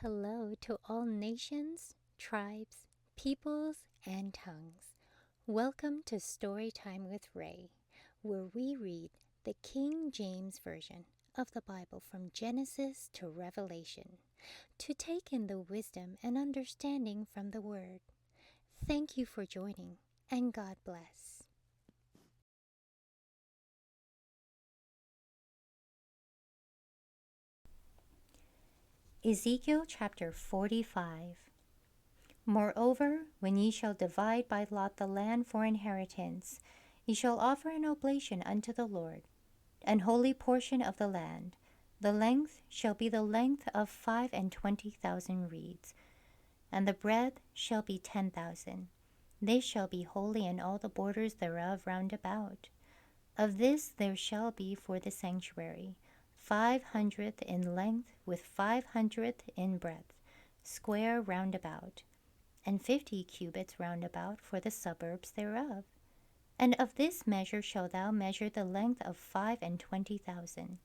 Hello to all nations, tribes, peoples, and tongues. Welcome to Storytime with Rae, where we read the King James Version of the Bible from Genesis to Revelation to take in the wisdom and understanding from the Word. Thank you for joining, and God bless. Ezekiel chapter 45. Moreover, when ye shall divide by lot the land for inheritance, ye shall offer an oblation unto the Lord, an holy portion of the land. The length shall be the length of 25,000 reeds, and the breadth shall be 10,000. They shall be holy in all the borders thereof round about. Of this there shall be for the sanctuary 500 in length, with 500 in breadth, square round about, and 50 cubits round about for the suburbs thereof. And of this measure shalt thou measure the length of 25,000,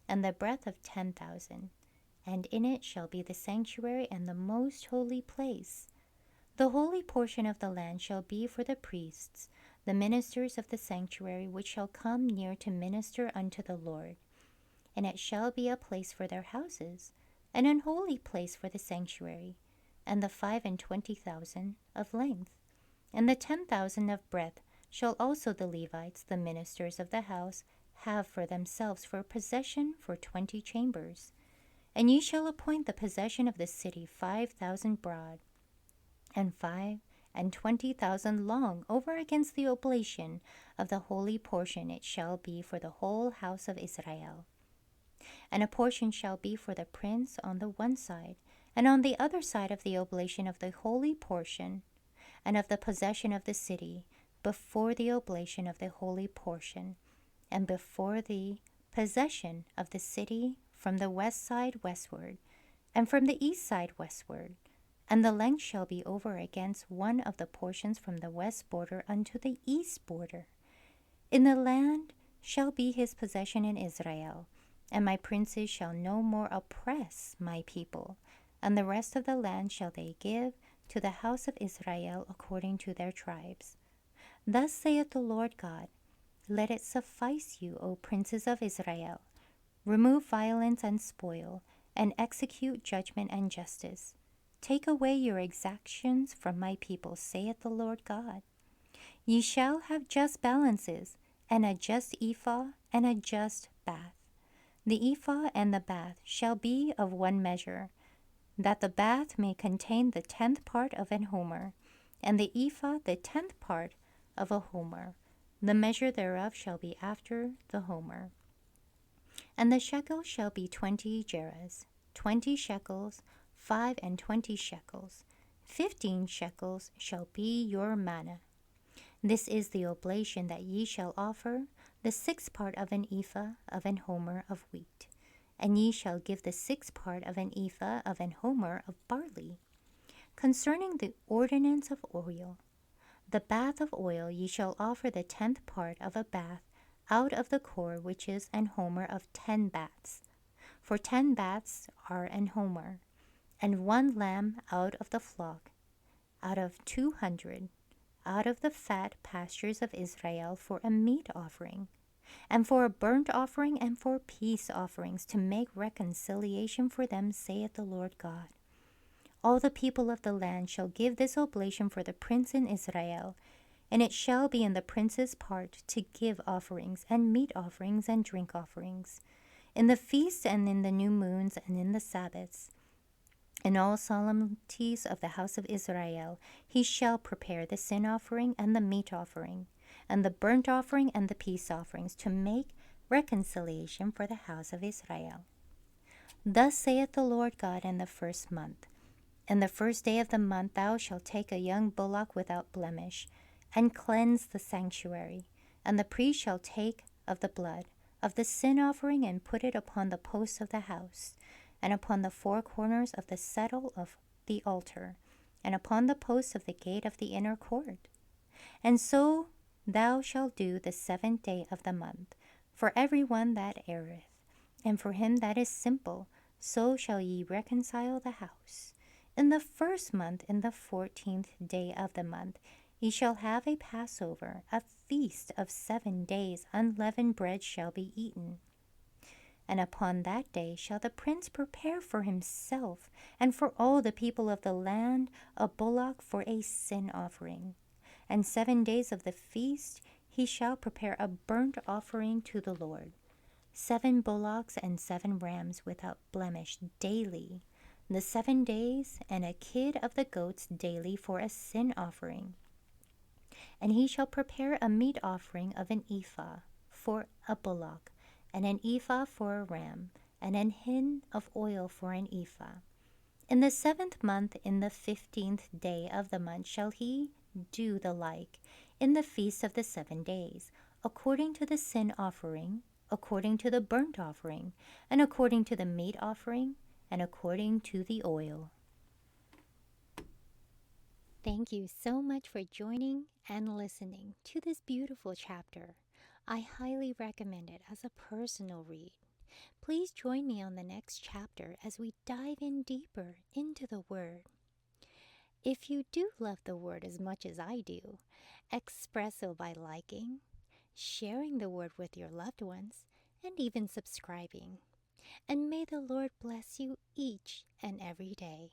and the breadth of 10,000. And in it shall be the sanctuary and the most holy place. The holy portion of the land shall be for the priests, the ministers of the sanctuary, which shall come near to minister unto the Lord. And it shall be a place for their houses, an unholy place for the sanctuary, and the 25,000 of length, and the 10,000 of breadth shall also the Levites, the ministers of the house, have for themselves for possession for 20 chambers. And ye shall appoint the possession of the city 5,000 broad, and 25,000 long, over against the oblation of the holy portion. It shall be for the whole house of Israel. And a portion shall be for the prince on the one side, and on the other side of the oblation of the holy portion, and of the possession of the city, before the oblation of the holy portion, and before the possession of the city from the west side westward, and from the east side westward. And the length shall be over against one of the portions from the west border unto the east border. In the land shall be his possession in Israel, and my princes shall no more oppress my people, and the rest of the land shall they give to the house of Israel according to their tribes. Thus saith the Lord God, let it suffice you, O princes of Israel. Remove violence and spoil, and execute judgment and justice. Take away your exactions from my people, saith the Lord God. Ye shall have just balances, and a just ephah, and a just bath. The ephah and the bath shall be of one measure, that the bath may contain the 10th part of an homer, and the ephah the 10th part of a homer. The measure thereof shall be after the homer. And the shekel shall be 20 gerahs, 20 shekels, 25 shekels. 15 shekels shall be your manna. This is the oblation that ye shall offer, the 6th part of an ephah of an homer of wheat. And ye shall give the 6th part of an ephah of an homer of barley. Concerning the ordinance of oil, the bath of oil ye shall offer the 10th part of a bath out of the core, which is an homer of 10 baths. For 10 baths are an homer, and 1 lamb out of the flock, out of 200, out of the fat pastures of Israel, for a meat offering, and for a burnt offering, and for peace offerings, to make reconciliation for them, saith the Lord God. All the people of the land shall give this oblation for the prince in Israel, and it shall be in the prince's part to give offerings, and meat offerings, and drink offerings, in the feasts, and in the new moons, and in the Sabbaths. In all solemnities of the house of Israel he shall prepare the sin offering and the meat offering, and the burnt offering and the peace offerings, to make reconciliation for the house of Israel. Thus saith the Lord God, in the 1st month. In the 1st day of the month thou shalt take a young bullock without blemish, and cleanse the sanctuary. And the priest shall take of the blood of the sin offering, and put it upon the posts of the house, and upon the 4 corners of the settle of the altar, and upon the posts of the gate of the inner court. And so thou shalt do the 7th day of the month, for every one that erreth, and for him that is simple, So shall ye reconcile the house. In the first month, in the 14th day of the month, ye shall have a Passover, a feast of 7 days. Unleavened bread shall be eaten. And upon that day shall the prince prepare for himself and for all the people of the land a bullock for a sin offering. And 7 days of the feast he shall prepare a burnt offering to the Lord. 7 bullocks and 7 rams without blemish daily, the 7 days, and a kid of the goats daily for a sin offering. And he shall prepare a meat offering of an ephah for a bullock, and an ephah for a ram, and an hin of oil for an ephah. In the 7th month, in the 15th day of the month, shall he do the like, in the feast of the 7 days, according to the sin offering, according to the burnt offering, and according to the meat offering, and according to the oil. Thank you so much for joining and listening to this beautiful chapter. I highly recommend it as a personal read. Please join me on the next chapter as we dive in deeper into the Word. If you do love the Word as much as I do, express so by liking, sharing the Word with your loved ones, and even subscribing. And may the Lord bless you each and every day.